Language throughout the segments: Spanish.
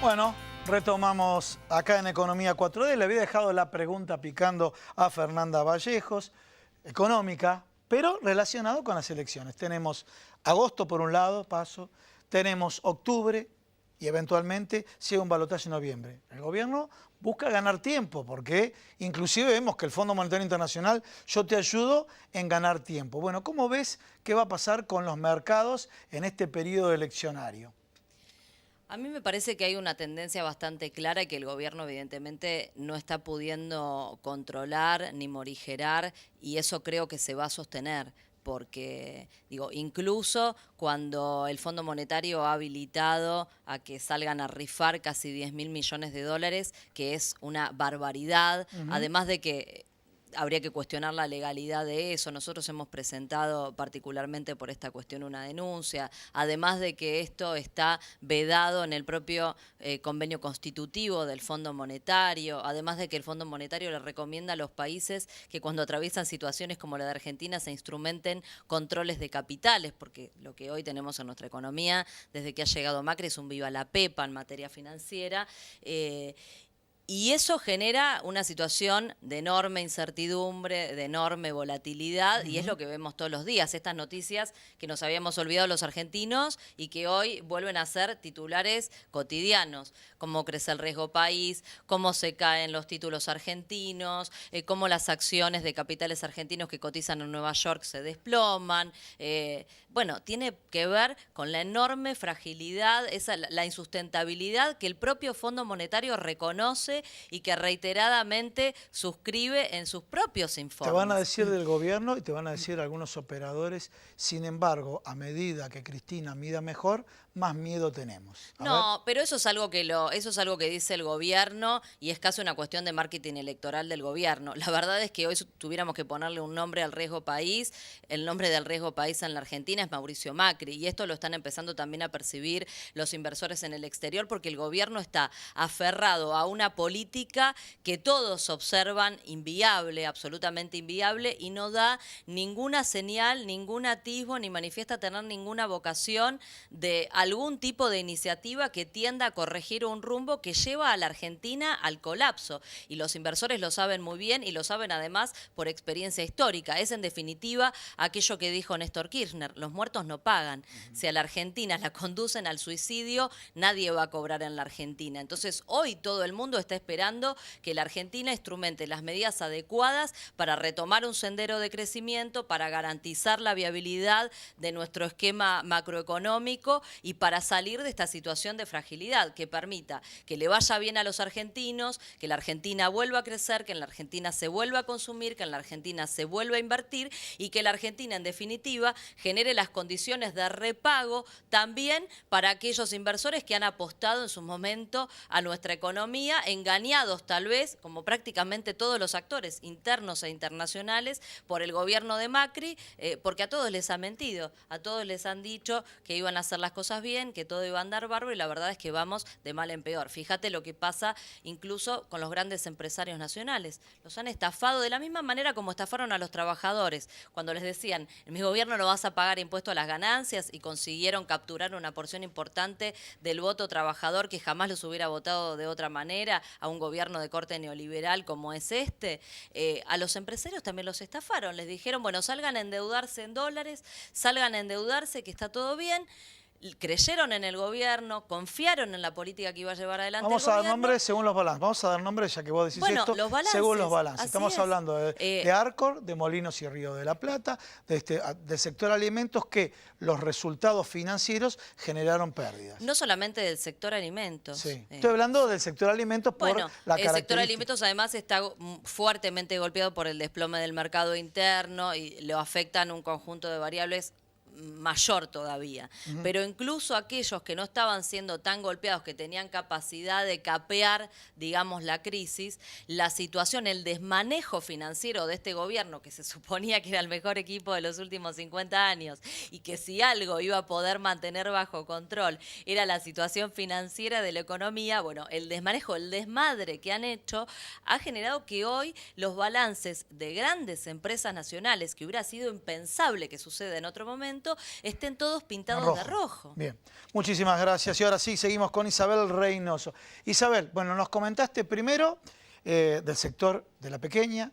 Bueno, retomamos acá en Economía 4D. Le había dejado la pregunta picando a Fernanda Vallejos, económica, pero relacionado con las elecciones. Tenemos agosto por un lado, paso, tenemos octubre y eventualmente sigue un balotaje en noviembre. El gobierno busca ganar tiempo porque inclusive vemos que el Fondo Monetario Internacional, yo te ayudo en ganar tiempo. Bueno, ¿cómo ves qué va a pasar con los mercados en este periodo eleccionario? A mí me parece que hay una tendencia bastante clara y que el gobierno evidentemente no está pudiendo controlar ni morigerar, y eso creo que se va a sostener. Porque, digo, incluso cuando el Fondo Monetario ha habilitado a que salgan a rifar casi 10.000 millones de dólares, que es una barbaridad, además de que habría que cuestionar la legalidad de eso. Nosotros hemos presentado particularmente por esta cuestión una denuncia, además de que esto está vedado en el propio convenio constitutivo del Fondo Monetario, además de que el Fondo Monetario le recomienda a los países que cuando atraviesan situaciones como la de Argentina se instrumenten controles de capitales, porque lo que hoy tenemos en nuestra economía desde que ha llegado Macri es un viva la pepa en materia financiera. Y eso genera una situación de enorme incertidumbre, de enorme volatilidad, y es lo que vemos todos los días. Estas noticias que nos habíamos olvidado los argentinos y que hoy vuelven a ser titulares cotidianos. Cómo crece el riesgo país, cómo se caen los títulos argentinos, cómo las acciones de capitales argentinos que cotizan en Nueva York se desploman. Bueno, tiene que ver con la enorme fragilidad, la insustentabilidad que el propio Fondo Monetario reconoce y que reiteradamente suscribe en sus propios informes. Te van a decir del gobierno y te van a decir algunos operadores, sin embargo, a medida que Cristina mida mejor, más miedo tenemos. No, pero eso es algo que dice el gobierno y es casi una cuestión de marketing electoral del gobierno. La verdad es que hoy tuviéramos que ponerle un nombre al riesgo país. El nombre del riesgo país en la Argentina es Mauricio Macri, y esto lo están empezando también a percibir los inversores en el exterior, porque el gobierno está aferrado a una política que todos observan inviable, absolutamente inviable, y no da ninguna señal, ningún atisbo, ni manifiesta tener ninguna vocación de algún tipo de iniciativa que tienda a corregir un rumbo que lleva a la Argentina al colapso. Y los inversores lo saben muy bien y lo saben además por experiencia histórica. Es en definitiva aquello que dijo Néstor Kirchner: los muertos no pagan. Si a la Argentina la conducen al suicidio, nadie va a cobrar en la Argentina. Entonces hoy todo el mundo está esperando que la Argentina instrumente las medidas adecuadas para retomar un sendero de crecimiento, para garantizar la viabilidad de nuestro esquema macroeconómico y para salir de esta situación de fragilidad que permita que le vaya bien a los argentinos, que la Argentina vuelva a crecer, que en la Argentina se vuelva a consumir, que en la Argentina se vuelva a invertir y que la Argentina, en definitiva, genere las condiciones de repago también para aquellos inversores que han apostado en su momento a nuestra economía, engañados tal vez, como prácticamente todos los actores internos e internacionales, por el gobierno de Macri, porque a todos les ha mentido, a todos les han dicho que iban a hacer las cosas bien, que todo iba a andar bárbaro, y la verdad es que vamos de mal en peor. Fíjate lo que pasa incluso con los grandes empresarios nacionales. Los han estafado de la misma manera como estafaron a los trabajadores, cuando les decían: en mi gobierno no vas a pagar impuesto a las ganancias, y consiguieron capturar una porción importante del voto trabajador que jamás los hubiera votado de otra manera a un gobierno de corte neoliberal como es este. A los empresarios también los estafaron, les dijeron: bueno, salgan a endeudarse en dólares, salgan a endeudarse, que está todo bien. Creyeron en el gobierno, confiaron en la política que iba a llevar adelante Vamos el a dar gobierno. nombres según los balances. Vamos a dar nombres, ya que vos decís esto, Los balances, según los balances. así Estamos es. hablando de Arcor, de Molinos y Río de la Plata, del sector alimentos, que los resultados financieros generaron pérdidas. No solamente del sector alimentos. Sí. Estoy hablando del sector alimentos por la característica. El sector alimentos además está fuertemente golpeado por el desplome del mercado interno y lo afectan un conjunto de variables mayor todavía. Pero incluso aquellos que no estaban siendo tan golpeados, que tenían capacidad de capear, digamos, la crisis, la situación, el desmanejo financiero de este gobierno, que se suponía que era el mejor equipo de los últimos 50 años y que si algo iba a poder mantener bajo control era la situación financiera de la economía, bueno, el desmanejo, el desmadre que han hecho ha generado que hoy los balances de grandes empresas nacionales, que hubiera sido impensable que suceda en otro momento, momento estén todos pintados Rojo. de rojo. Bien, muchísimas gracias. Y ahora sí, seguimos con Isabel Reynoso. Isabel, bueno, nos comentaste primero del sector de la pequeña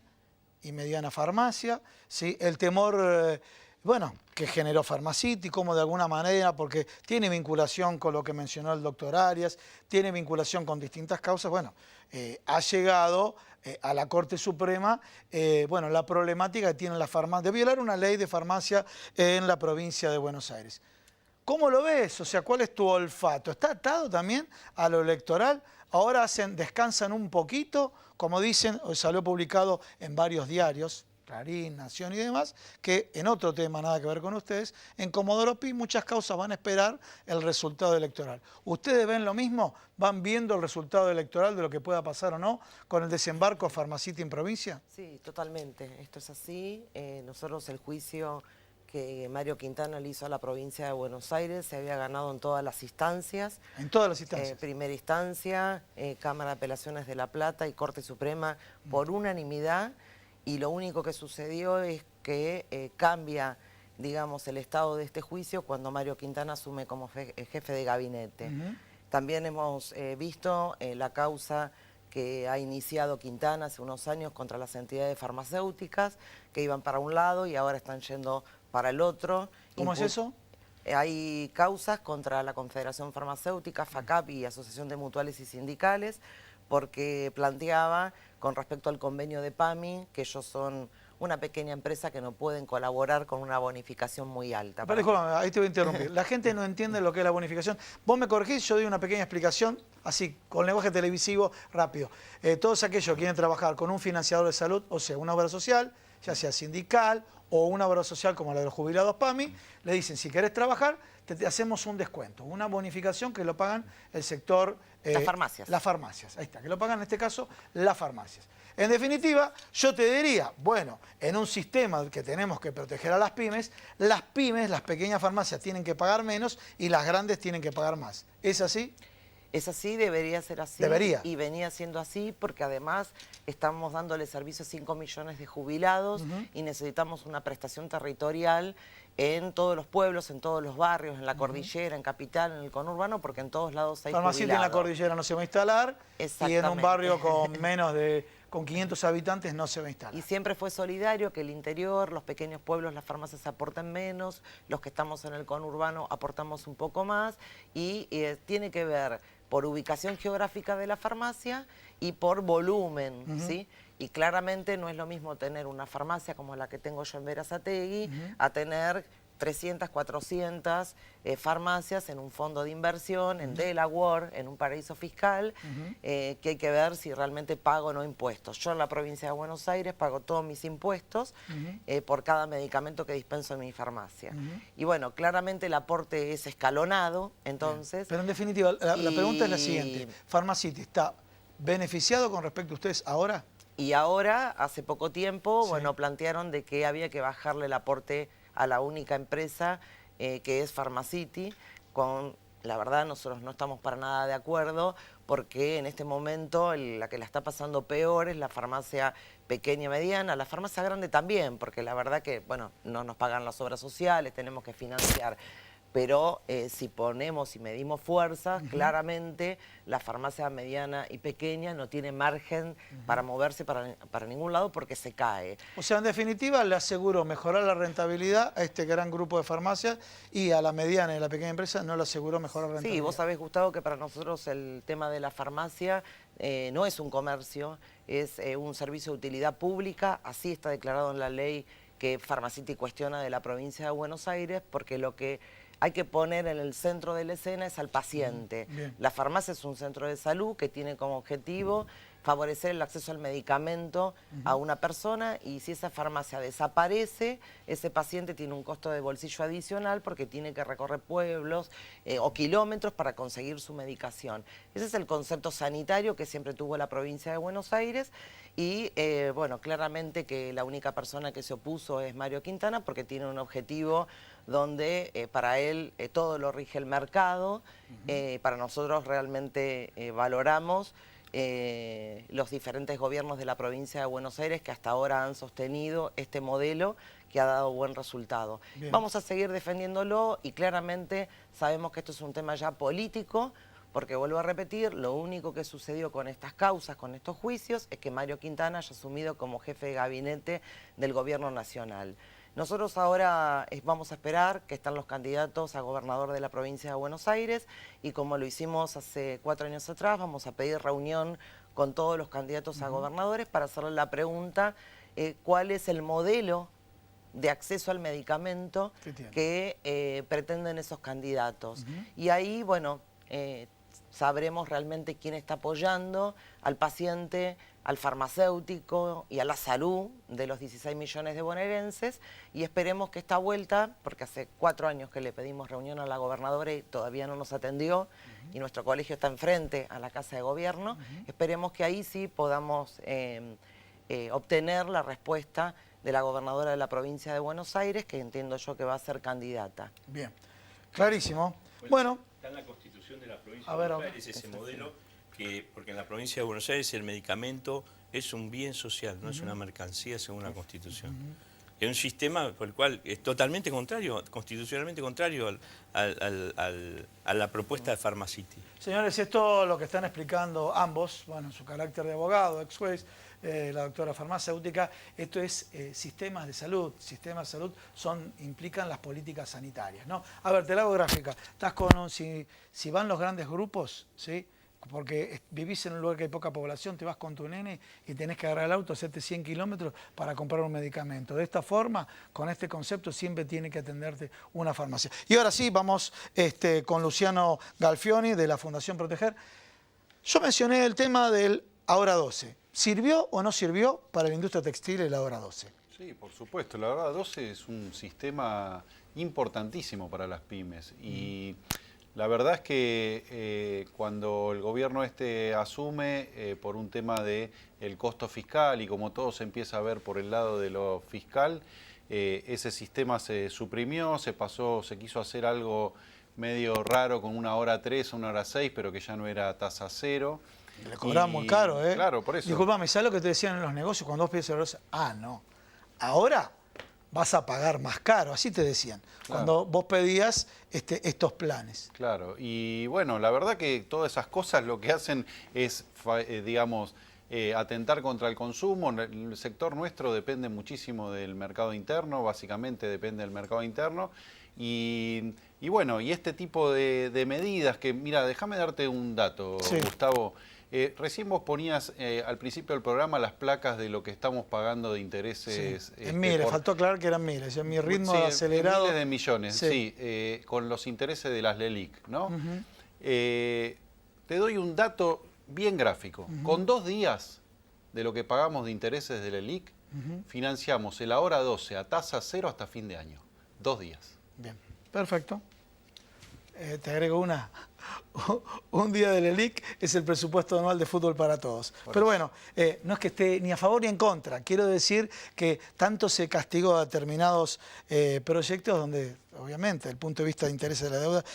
y mediana farmacia, ¿sí? El temor, bueno, que generó Pharmacity, como de alguna manera, porque tiene vinculación con lo que mencionó el doctor Arias, tiene vinculación con distintas causas, bueno, ha llegado a la Corte Suprema, bueno, la problemática que tiene la farmacia, de violar una ley de farmacia en la provincia de Buenos Aires. ¿Cómo lo ves? O sea, ¿cuál es tu olfato? ¿Está atado también a lo electoral? Ahora descansan un poquito, como dicen, hoy salió publicado en varios diarios, Clarín, Nación y demás, que en otro tema, nada que ver con ustedes, en Comodoro Pi muchas causas van a esperar el resultado electoral. ¿Ustedes ven lo mismo? ¿Van viendo el resultado electoral de lo que pueda pasar o no con el desembarco de Pharmacity en provincia? Sí, totalmente. Esto es así. Nosotros el juicio que Mario Quintana le hizo a la provincia de Buenos Aires se había ganado en todas las instancias. En todas las instancias. Primera instancia, Cámara de Apelaciones de La Plata y Corte Suprema por unanimidad. Y lo único que sucedió es que cambia, digamos, el estado de este juicio cuando Mario Quintana asume como jefe de gabinete. También hemos visto la causa que ha iniciado Quintana hace unos años contra las entidades farmacéuticas que iban para un lado y ahora están yendo para el otro. ¿Cómo es eso? Hay causas contra la Confederación Farmacéutica, FACAP y Asociación de Mutuales y Sindicales, porque planteaba con respecto al convenio de PAMI que ellos son una pequeña empresa que no pueden colaborar con una bonificación muy alta. Pero discúlpame, ahí te voy a interrumpir. La gente no entiende lo que es la bonificación. Vos me corregís, yo doy una pequeña explicación, así, con lenguaje televisivo, rápido. Todos aquellos que quieren trabajar con un financiador de salud, o sea, una obra social, ya sea sindical o una obra social como la de los jubilados PAMI, le dicen, si querés trabajar, te hacemos un descuento, una bonificación que lo pagan el sector... las farmacias. Las farmacias, ahí está, que lo pagan en este caso las farmacias. En definitiva, yo te diría, bueno, en un sistema que tenemos que proteger a las pymes, las pequeñas farmacias tienen que pagar menos y las grandes tienen que pagar más. ¿Es así? Es así, debería ser así. Debería. Y venía siendo así porque además estamos dándole servicio a 5 millones de jubilados y necesitamos una prestación territorial en todos los pueblos, en todos los barrios, en la cordillera, en Capital, en el conurbano, porque en todos lados hay Pharmacity jubilados. en la cordillera no se va a instalar y en un barrio con menos de... con 500 habitantes no se va a instalar. Y siempre fue solidario que el interior, los pequeños pueblos, las farmacias aporten menos, los que estamos en el conurbano aportamos un poco más y tiene que ver por ubicación geográfica de la farmacia y por volumen, ¿sí? Y claramente no es lo mismo tener una farmacia como la que tengo yo en Berazategui a tener 300, 400 farmacias en un fondo de inversión, en Delaware, en un paraíso fiscal, que hay que ver si realmente pago o no impuestos. Yo en la provincia de Buenos Aires pago todos mis impuestos por cada medicamento que dispenso en mi farmacia. Y bueno, claramente el aporte es escalonado, entonces... Pero en definitiva, la pregunta es la siguiente. ¿Pharmacity está beneficiado con respecto a ustedes ahora? Y ahora, hace poco tiempo, bueno, plantearon de que había que bajarle el aporte a la única empresa que es Pharmacity. La verdad, nosotros no estamos para nada de acuerdo porque en este momento la que la está pasando peor es la farmacia pequeña y mediana, la farmacia grande también, porque la verdad que, bueno, no nos pagan las obras sociales, tenemos que financiar. Pero si ponemos y medimos fuerzas, claramente la farmacia mediana y pequeña no tiene margen para moverse para ningún lado porque se cae. O sea, en definitiva, le aseguró mejorar la rentabilidad a este gran grupo de farmacias y a la mediana y a la pequeña empresa no le aseguró mejorar la rentabilidad. Sí, vos sabés, Gustavo, que para nosotros el tema de la farmacia no es un comercio, es un servicio de utilidad pública, así está declarado en la ley que Pharmacity cuestiona de la provincia de Buenos Aires, porque lo que hay que poner en el centro de la escena es al paciente. La farmacia es un centro de salud que tiene como objetivo favorecer el acceso al medicamento a una persona y si esa farmacia desaparece, ese paciente tiene un costo de bolsillo adicional porque tiene que recorrer pueblos o kilómetros para conseguir su medicación. Ese es el concepto sanitario que siempre tuvo la provincia de Buenos Aires y bueno, claramente que la única persona que se opuso es Mario Quintana porque tiene un objetivo donde para él todo lo rige el mercado, para nosotros realmente valoramos los diferentes gobiernos de la provincia de Buenos Aires que hasta ahora han sostenido este modelo que ha dado buen resultado. Bien. Vamos a seguir defendiéndolo y claramente sabemos que esto es un tema ya político, porque vuelvo a repetir, lo único que sucedió con estas causas, con estos juicios, es que Mario Quintana haya asumido como jefe de gabinete del gobierno nacional. Nosotros ahora vamos a esperar que están los candidatos a gobernador de la provincia de Buenos Aires y como lo hicimos hace 4 años atrás, vamos a pedir reunión con todos los candidatos a gobernadores para hacerle la pregunta cuál es el modelo de acceso al medicamento que pretenden esos candidatos. Y ahí, bueno, sabremos realmente quién está apoyando al paciente, al farmacéutico y a la salud de los 16 millones de bonaerenses y esperemos que esta vuelta, porque hace 4 años que le pedimos reunión a la gobernadora y todavía no nos atendió y nuestro colegio está enfrente a la Casa de Gobierno, esperemos que ahí sí podamos obtener la respuesta de la gobernadora de la provincia de Buenos Aires, que entiendo yo que va a ser candidata. Bien, clarísimo. Bueno, está en la Constitución de la provincia de Buenos Aires ese modelo, porque en la provincia de Buenos Aires el medicamento es un bien social, no es una mercancía según la Constitución. Es un sistema por el cual es totalmente contrario, constitucionalmente contrario a la propuesta de Pharmacity. señores, esto lo que están explicando ambos, bueno, en su carácter de abogado, ex juez, la doctora farmacéutica, esto es sistemas de salud. Sistemas de salud implican las políticas sanitarias, ¿no? A ver, te la hago gráfica. Estás con si van los grandes grupos, ¿sí? Porque vivís en un lugar que hay poca población, te vas con tu nene y tenés que agarrar el auto, hacerte 100 kilómetros para comprar un medicamento. De esta forma, con este concepto, siempre tiene que atenderte una farmacia. Y ahora sí, vamos con Luciano Galfioni de la Fundación Proteger. Yo mencioné el tema del Ahora 12. ¿Sirvió o no sirvió para la industria textil el Ahora 12? Sí, por supuesto. La Ahora 12 es un sistema importantísimo para las pymes y la verdad es que cuando el gobierno asume por un tema de el costo fiscal y como todo se empieza a ver por el lado de lo fiscal, ese sistema se suprimió, se quiso hacer algo medio raro con una hora 3, una hora 6, pero que ya no era tasa cero. Le cobraban muy caro, ¿eh? Claro, por eso. Disculpame, ¿sabes lo que te decían en los negocios cuando vos pedías el negocio? Ah, no. Ahora vas a pagar más caro, así te decían, claro, cuando vos pedías estos planes. Claro, y bueno, la verdad que todas esas cosas lo que hacen es, digamos, atentar contra el consumo. El sector nuestro depende muchísimo del mercado interno, básicamente depende del mercado interno. Y bueno, y este tipo de medidas que, mira, déjame darte un dato, sí, Gustavo. Recién vos ponías al principio del programa las placas de lo que estamos pagando de intereses. Sí. En miles, faltó aclarar que eran miles. En mi ritmo acelerado. Miles de millones, sí, con los intereses de las LELIQ, ¿no? Te doy un dato bien gráfico. Con 2 días de lo que pagamos de intereses de LELIQ, financiamos el Ahora 12 a tasa cero hasta fin de año. 2 días. Bien, perfecto. Te agrego un día del LELIQ es el presupuesto anual de fútbol para todos. Pero bueno, no es que esté ni a favor ni en contra. Quiero decir que tanto se castigó a determinados proyectos donde, obviamente, desde el punto de vista de intereses de la deuda,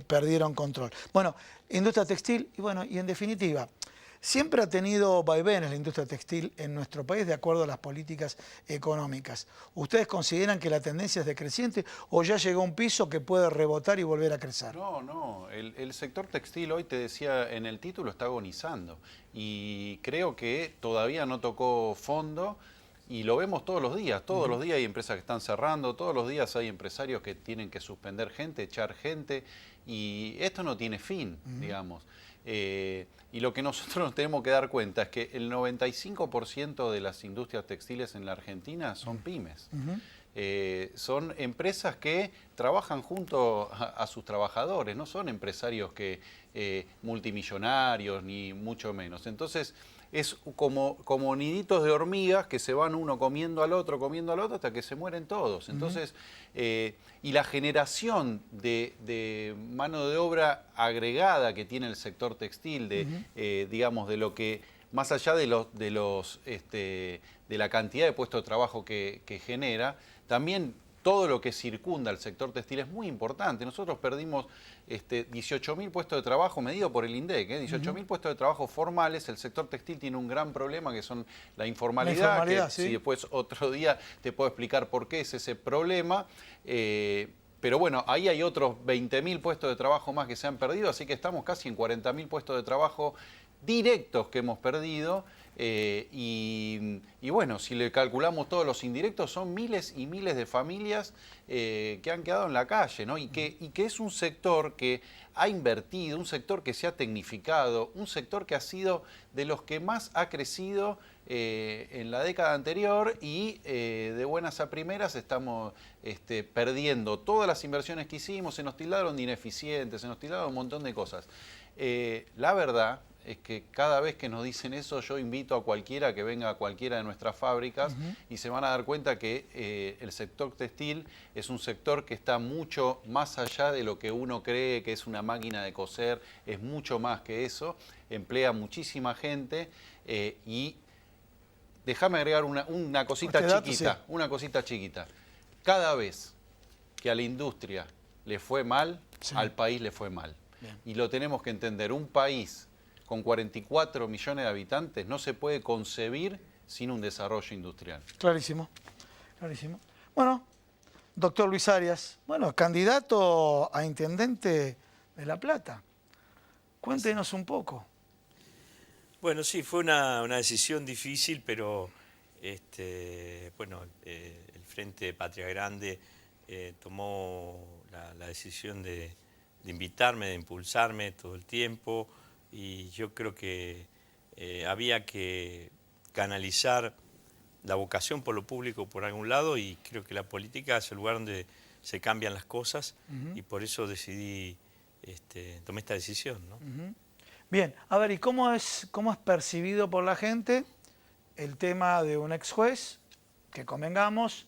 perdieron control. Bueno, industria textil y en definitiva, siempre ha tenido vaivenes la industria textil en nuestro país de acuerdo a las políticas económicas. ¿Ustedes consideran que la tendencia es decreciente o ya llegó a un piso que puede rebotar y volver a crecer? No. El sector textil hoy, te decía en el título, está agonizando. Y creo que todavía no tocó fondo y lo vemos todos los días. Todos los días hay empresas que están cerrando, todos los días hay empresarios que tienen que suspender gente, echar gente. Y esto no tiene fin, digamos. Y lo que nosotros nos tenemos que dar cuenta es que el 95% de las industrias textiles en la Argentina son pymes. Son empresas que trabajan junto a sus trabajadores, no son empresarios multimillonarios ni mucho menos. Entonces es como niditos de hormigas que se van uno comiendo al otro hasta que se mueren todos. Entonces, y la generación de mano de obra agregada que tiene el sector textil, digamos, de lo que, más allá de la cantidad de puestos de trabajo que genera, también todo lo que circunda el sector textil es muy importante. Nosotros perdimos 18.000 puestos de trabajo medido por el INDEC, 18.000 puestos de trabajo formales. El sector textil tiene un gran problema que son la informalidad, que sí. si después otro día te puedo explicar por qué es ese problema. Pero bueno, ahí hay otros 20.000 puestos de trabajo más que se han perdido, así que estamos casi en 40.000 puestos de trabajo directos que hemos perdido. Y bueno, si le calculamos todos los indirectos, son miles y miles de familias que han quedado en la calle, ¿no? Y que es un sector que ha invertido, un sector que se ha tecnificado, un sector que ha sido de los que más ha crecido en la década anterior y de buenas a primeras estamos perdiendo todas las inversiones que hicimos, se nos tildaron de ineficientes, se nos tildaron un montón de cosas. La verdad es que cada vez que nos dicen eso, yo invito a cualquiera que venga a cualquiera de nuestras fábricas y se van a dar cuenta que el sector textil es un sector que está mucho más allá de lo que uno cree que es una máquina de coser, es mucho más que eso, emplea muchísima gente y déjame agregar una cosita chiquita, sí. Una cosita chiquita. Cada vez que a la industria le fue mal, sí, al país le fue mal. Bien. Y lo tenemos que entender, un país con 44 millones de habitantes no se puede concebir sin un desarrollo industrial. Clarísimo, clarísimo. Bueno, doctor Luis Arias, bueno, candidato a intendente de La Plata. Cuéntenos un poco. Bueno, sí, fue una decisión difícil, pero bueno, el Frente Patria Grande tomó la decisión de invitarme, de impulsarme todo el tiempo. Y yo creo que había que canalizar la vocación por lo público por algún lado, y creo que la política es el lugar donde se cambian las cosas, y por eso decidí, tomé esta decisión, ¿no? Bien, a ver, ¿y cómo es percibido por la gente el tema de un ex juez que, convengamos,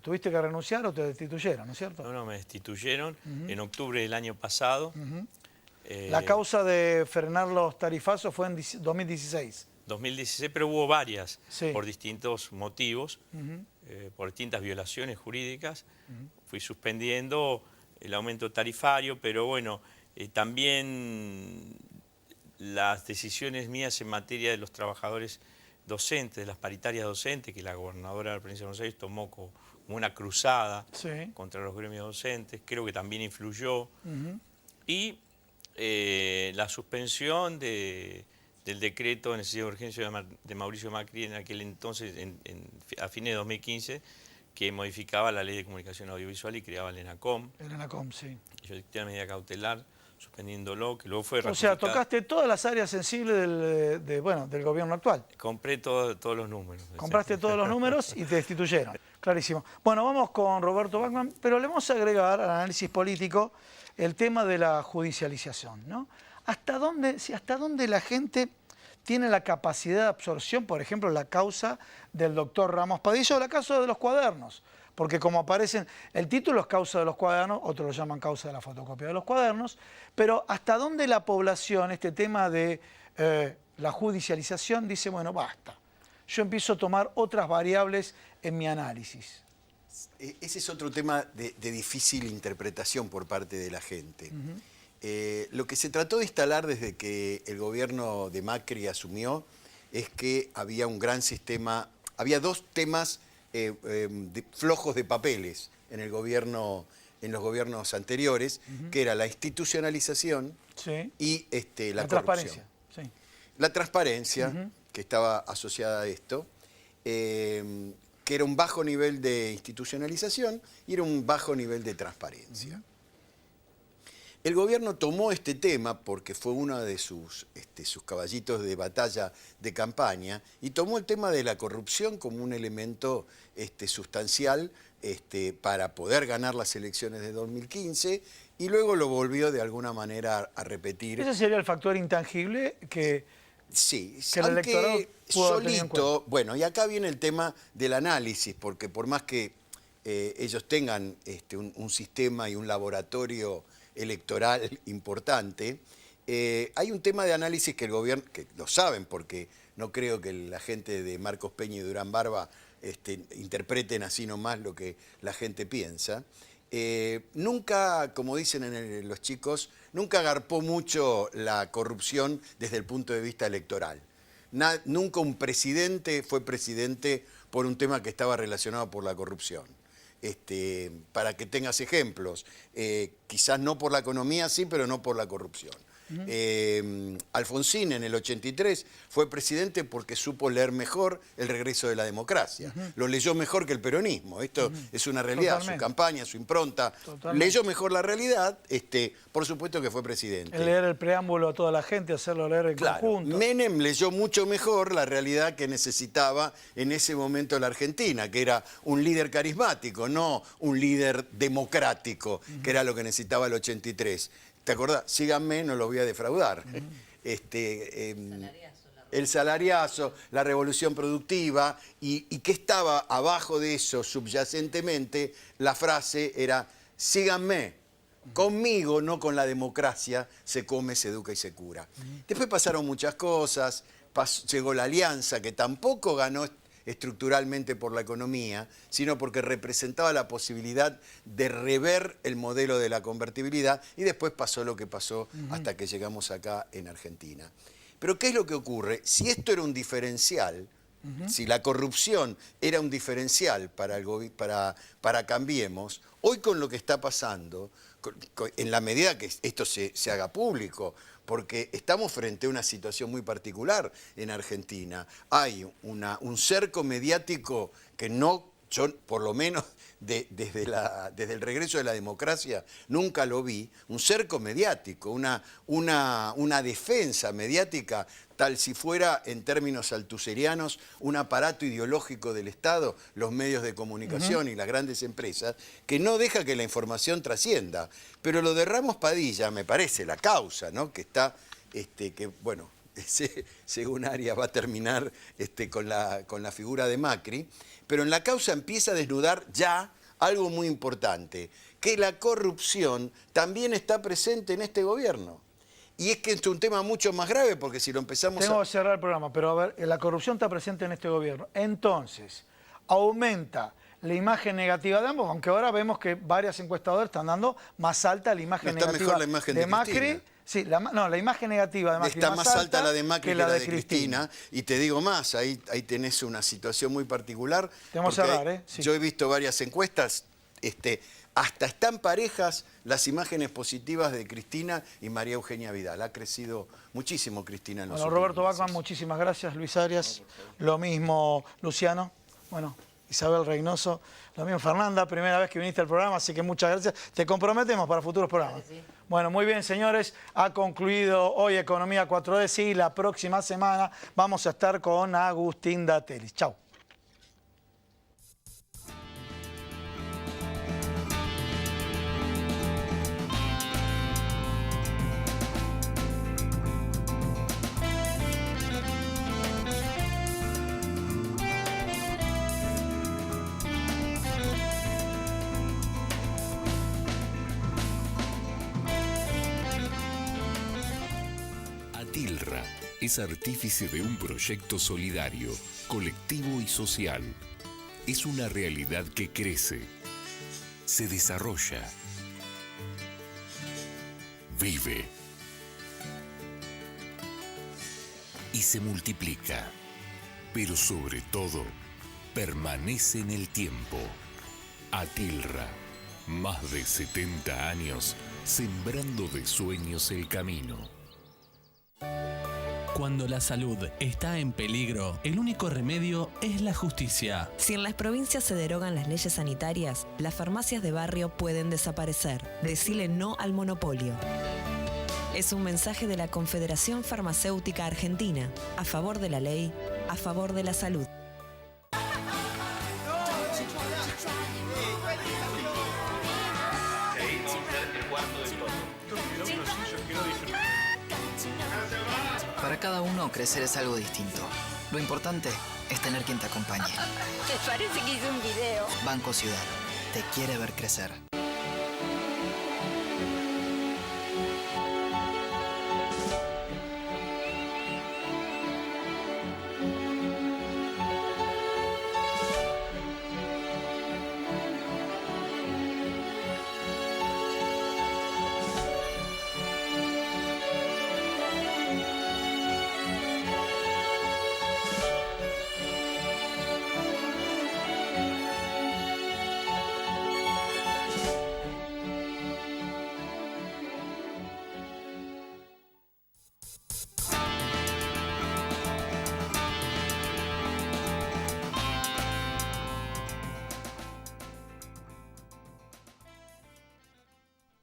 tuviste que renunciar o te destituyeron, ¿no es cierto? No, me destituyeron en octubre del año pasado. La causa de frenar los tarifazos fue en 2016. 2016, pero hubo varias, sí, por distintos motivos, por distintas violaciones jurídicas. Fui suspendiendo el aumento tarifario, pero bueno, también las decisiones mías en materia de los trabajadores docentes, de las paritarias docentes, que la gobernadora de la provincia de Buenos Aires tomó como una cruzada, sí, contra los gremios docentes, creo que también influyó. Y la suspensión del decreto de necesidad de urgencia de Mauricio Macri en aquel entonces, a fines de 2015, que modificaba la Ley de Comunicación Audiovisual y creaba el ENACOM. El ENACOM, sí. Yo dicté la medida cautelar, suspendiéndolo, que luego fue ratificada. O sea, tocaste todas las áreas sensibles del gobierno actual. Compré todos los números. Compraste todos los números y te destituyeron. Clarísimo. Bueno, vamos con Roberto Bachmann, pero le vamos a agregar al análisis político el tema de la judicialización, ¿no? ¿Hasta dónde la gente tiene la capacidad de absorción, por ejemplo, la causa del doctor Ramos Padilla o la causa de los cuadernos? Porque como aparecen, el título es causa de los cuadernos, otros lo llaman causa de la fotocopia de los cuadernos, pero ¿hasta dónde la población, este tema de la judicialización, dice, bueno, basta, yo empiezo a tomar otras variables en mi análisis? Ese es otro tema de difícil interpretación por parte de la gente. Lo que se trató de instalar desde que el gobierno de Macri asumió es que había un gran sistema, había dos temas flojos de papeles en el gobierno, en los gobiernos anteriores, que era la institucionalización, sí, y la corrupción. Transparencia. Sí. La transparencia, que estaba asociada a esto, que era un bajo nivel de institucionalización y era un bajo nivel de transparencia. El gobierno tomó este tema porque fue uno de sus caballitos de batalla de campaña y tomó el tema de la corrupción como un elemento sustancial para poder ganar las elecciones de 2015 y luego lo volvió de alguna manera a repetir. ¿Ese sería el factor intangible que, sí, que el electorado pudo tener en cuenta? Bueno, y acá viene el tema del análisis, porque por más que ellos tengan un sistema y un laboratorio electoral importante, hay un tema de análisis que el gobierno, que lo saben porque no creo que la gente de Marcos Peña y Durán Barba interpreten así nomás lo que la gente piensa. Nunca, como dicen los chicos, nunca agarpó mucho la corrupción desde el punto de vista electoral. Nunca un presidente fue presidente por un tema que estaba relacionado por la corrupción. Para que tengas ejemplos, quizás no por la economía, sí, pero no por la corrupción. Alfonsín en el 83 fue presidente porque supo leer mejor el regreso de la democracia. Lo leyó mejor que el peronismo. Esto es una realidad. Totalmente. Su campaña, su impronta. Totalmente. Leyó mejor la realidad. Por supuesto que fue presidente. El leer el preámbulo a toda la gente, hacerlo leer en conjunto. Menem leyó mucho mejor la realidad que necesitaba en ese momento la Argentina, que era un líder carismático, no un líder democrático, que era lo que necesitaba el 83. ¿Te acordás? Síganme, no los voy a defraudar. El salariazo, la revolución productiva, y que estaba abajo de eso, subyacentemente, la frase era, síganme, conmigo, no con la democracia, se come, se educa y se cura. Después pasaron muchas cosas, llegó la alianza, que tampoco ganó estructuralmente por la economía, sino porque representaba la posibilidad de rever el modelo de la convertibilidad, y después pasó lo que pasó hasta que llegamos acá en Argentina. Pero ¿qué es lo que ocurre? Si esto era un diferencial, si la corrupción era un diferencial para Cambiemos, hoy con lo que está pasando, en la medida que esto se haga público, porque estamos frente a una situación muy particular en Argentina. Hay un cerco mediático que no, yo por lo menos desde el regreso de la democracia nunca lo vi, un cerco mediático, una defensa mediática tal si fuera, en términos altuserianos, un aparato ideológico del Estado, los medios de comunicación y las grandes empresas, que no deja que la información trascienda. Pero lo de Ramos Padilla, me parece, la causa, ¿no? Que está, bueno, según Arias va a terminar con la figura de Macri, pero en la causa empieza a desnudar ya algo muy importante, que la corrupción también está presente en este gobierno. Y es que es un tema mucho más grave, porque si lo empezamos Tengo que cerrar el programa, pero a ver, la corrupción está presente en este gobierno. Entonces, aumenta la imagen negativa de ambos, aunque ahora vemos que varias encuestadoras están dando más alta la imagen negativa la imagen de Macri. Sí, la imagen negativa de Macri está más alta la de Macri que la de Cristina. Y te digo más, ahí tenés una situación muy particular. Tenemos que cerrar, sí. Yo he visto varias encuestas, hasta están parejas las imágenes positivas de Cristina y María Eugenia Vidal. Ha crecido muchísimo Cristina en los últimos Roberto meses. Bachmann, muchísimas gracias. Luis Arias, lo mismo Luciano. Bueno, Isabel Reynoso, lo mismo Fernanda, primera vez que viniste al programa, así que muchas gracias. Te comprometemos para futuros programas. Sí. Bueno, muy bien, señores, ha concluido hoy Economía 4D. Sí, la próxima semana vamos a estar con Agustín Datelis. Chau. Atilra es artífice de un proyecto solidario, colectivo y social. Es una realidad que crece, se desarrolla, vive y se multiplica, pero sobre todo permanece en el tiempo. Atilra, más de 70 años sembrando de sueños el camino. Cuando la salud está en peligro, el único remedio es la justicia. Si en las provincias se derogan las leyes sanitarias, las farmacias de barrio pueden desaparecer. Decile no al monopolio. Es un mensaje de la Confederación Farmacéutica Argentina, a favor de la ley, a favor de la salud. Para cada uno, crecer es algo distinto. Lo importante es tener quien te acompañe. Me parece que hice un video. Banco Ciudad. Te quiere ver crecer.